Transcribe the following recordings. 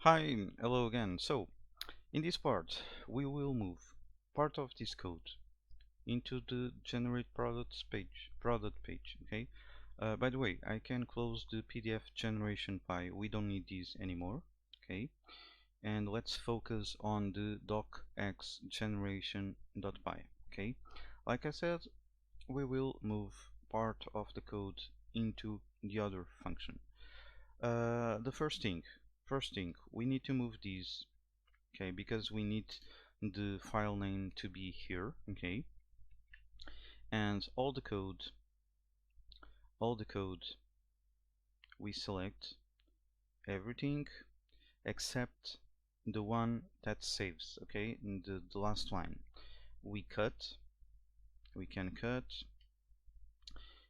Hi, hello again. So, in this part, we will move part of this code into the generate products page, product page. Okay. By the way, I can close the PDF generation.py. We don't need these anymore. Okay. And let's focus on the docxGeneration.py. Okay. Like I said, we will move part of the code into the other function. The first thing, we need to move these, okay, because we need the file name to be here, okay, and all the code we select everything except the one that saves, okay, in the last line. We can cut,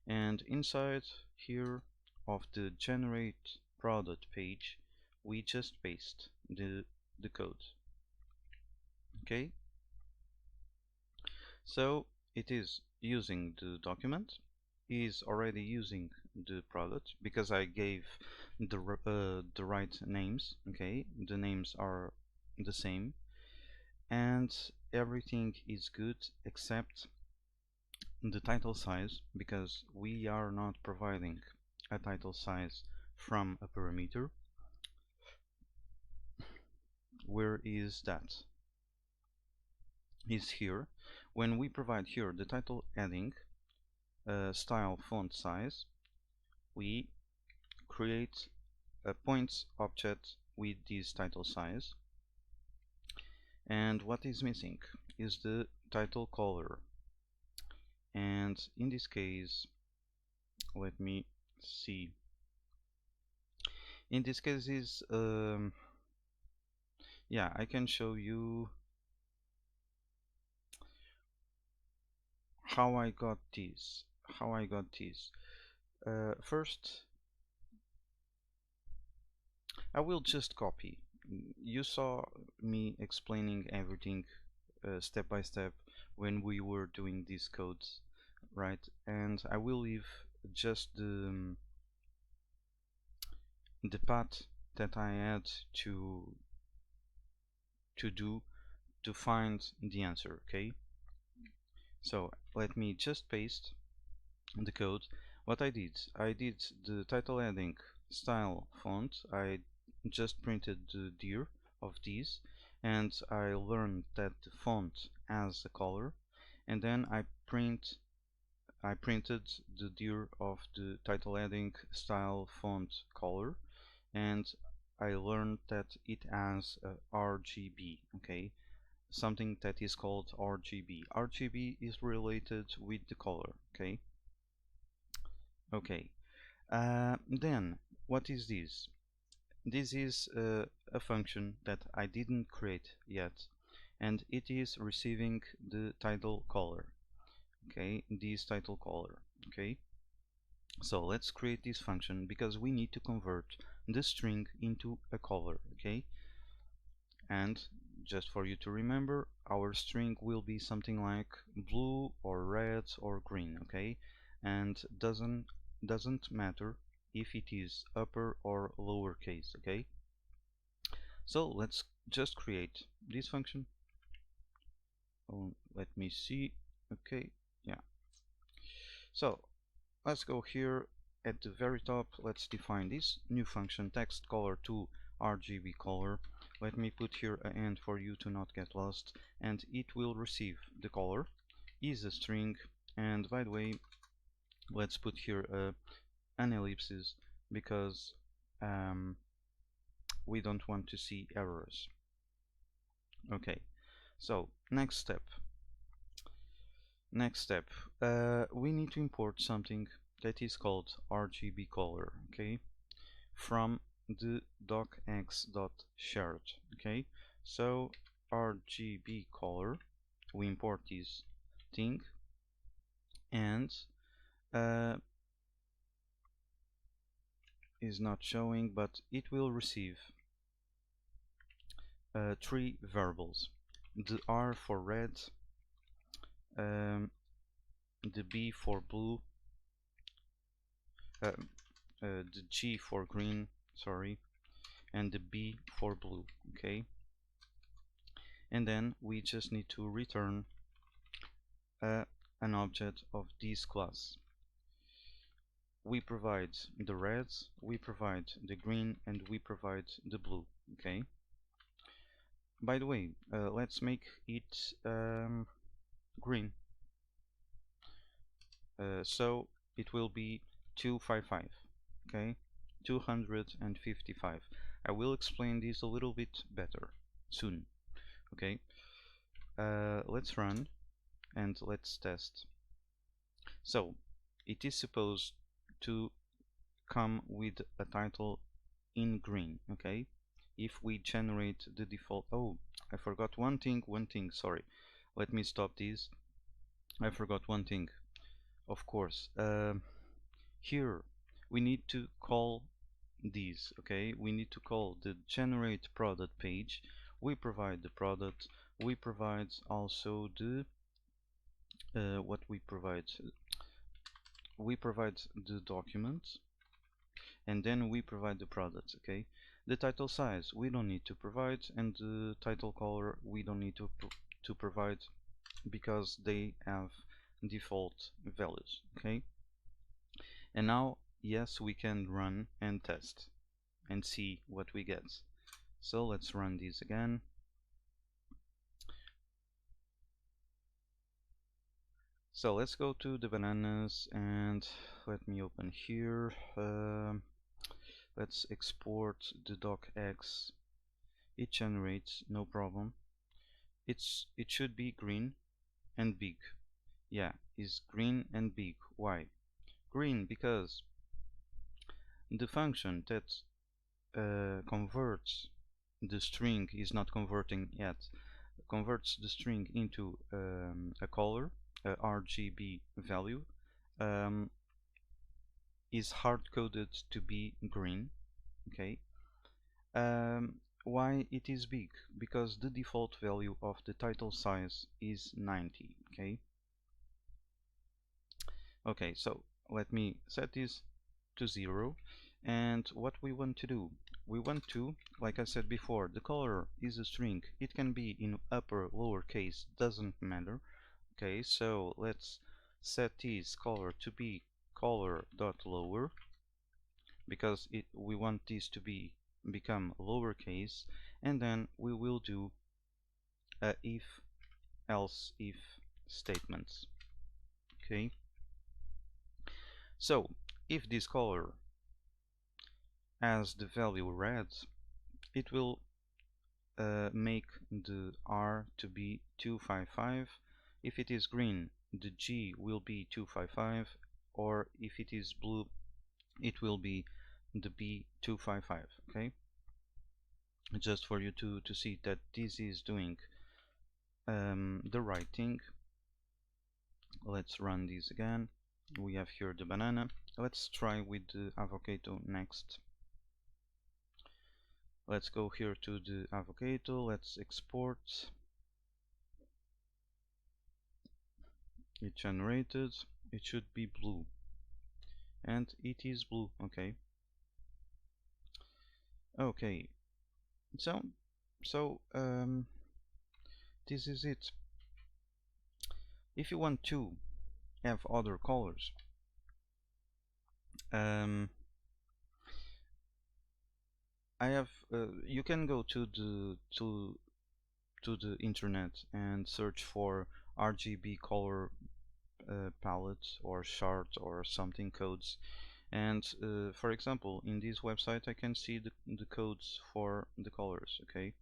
and inside here of the generate product page we just paste the code. Okay, so it is using the document, is already using the product because I gave the right names. Okay, the names are the same, and everything is good except the title size, because we are not providing a title size from a parameter. Where is that? Is here. When we provide here the title heading, style font size, we create a points object with this title size, and what is missing is the title color. And in this case, let me see, in this case is yeah, I can show you how I got this. First, I will just copy. You saw me explaining everything step by step when we were doing these codes, right? And I will leave just the path that I had to do to find the answer. Okay, so let me just paste the code. What I did the title heading style font. I just printed the dir of these, and I learned that the font has a color, and then I printed the dir of the title heading style font color, and I learned that it has a RGB, okay, something that is called RGB. RGB is related with the color, okay. Okay, then what is this? This is a function that I didn't create yet, and it is receiving the title color, okay, this title color, okay. So let's create this function because we need to convert the string into a color, okay. And just for you to remember, our string will be something like blue or red or green, okay, and doesn't matter if it is upper or lowercase, okay. So let's just create this function. Let me see. Okay, yeah, so let's go here at the very top. Let's define this new function text color to RGB color. Let me put here an end for you to not get lost, and it will receive the color is a string. And by the way, let's put here an ellipsis because we don't want to see errors. Okay, so next step, we need to import something that is called RGB color, okay, from the docx.shared. Okay, so RGB color, we import this thing, and is not showing, but it will receive three variables: the R for red, the B for blue, the G for green, sorry, and the B for blue. Okay, and then we just need to return an object of this class. We provide the reds, we provide the green, and we provide the blue. Okay, by the way, let's make it green, so it will be 255. Okay, 255. I will explain this a little bit better soon. Okay, let's run and let's test. So it is supposed to come with a title in green. Okay, if we generate the default, oh, I forgot one thing, sorry, let me stop this. I forgot one thing, of course. Here we need to call these. Okay, we need to call the generate product page. We provide the product, we provide also the what we provide the document, and then we provide the product. Okay, the title size we don't need to provide, and the title color we don't need to provide, because they have default values. Okay, and now yes, we can run and test and see what we get. So let's run this again. So let's go to the bananas and let me open here. Let's export the docx. It generates, no problem. It should be green and big. Yeah, it's green and big. Why? Green because the function that converts the string is not converting yet. Converts the string into a color, a RGB value, is hard-coded to be green. Okay. Why it is big? Because the default value of the title size is 90. Okay. Okay, so let me set this to 0, and what we want to do, we want to, like I said before, the color is a string. It can be in upper, lower case, doesn't matter. Okay, so let's set this color to be color.lower, because we want this to become lowercase, and then we will do a if statements. Okay, so if this color has the value red, it will make the R to be 255. If it is green, the G will be 255, or if it is blue, it will be the B 255. Okay, just for you to see that this is doing the right thing. Let's run this again. We have here the banana. Let's try with the avocado next. Let's go here to the avocado. Let's export. It generated. It should be blue, and it is blue. Okay. Okay. So this is it. If you want to have other colors, I have you can go to the internet and search for RGB color palette or chart or something codes, and for example in this website I can see the codes for the colors. Okay,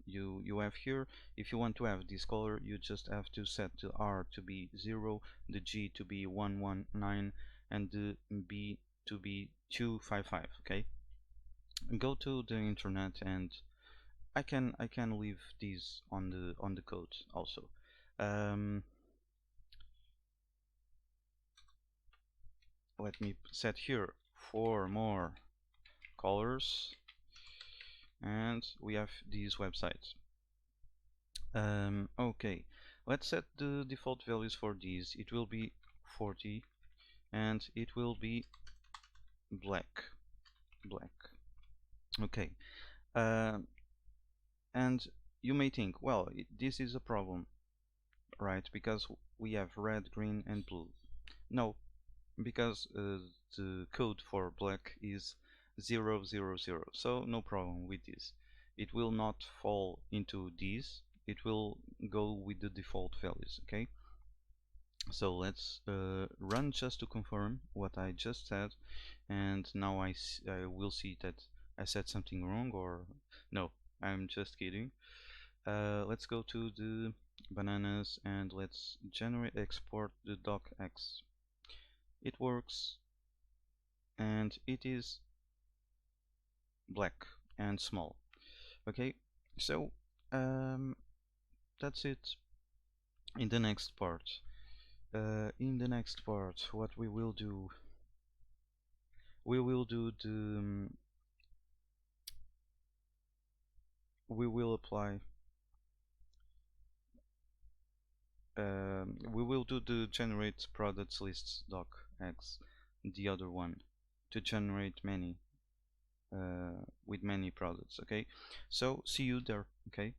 you have here, if you want to have this color, you just have to set the R to be 0, the G to be 119, and the B to be 255. Okay, go to the internet, and I can leave these on the code also. Let me set here 4 more colors, and we have these websites. Okay, let's set the default values for these. It will be 40, and it will be black. Okay, uh, and you may think, well, this is a problem, right? Because we have red, green, and blue. No, because the code for black is 000, so no problem with this. It will not fall into these, it will go with the default values. Okay, so let's run just to confirm what I just said, and now I will see that I said something wrong, or no, I'm just kidding. Let's go to the bananas and let's generate export the docx. It works, and it is black and small. Okay, so um, that's it. In the next part, what we will do, we will do the we will apply we will do the generate products lists docx, the other one, to generate many with many products. Okay, so see you there. Okay.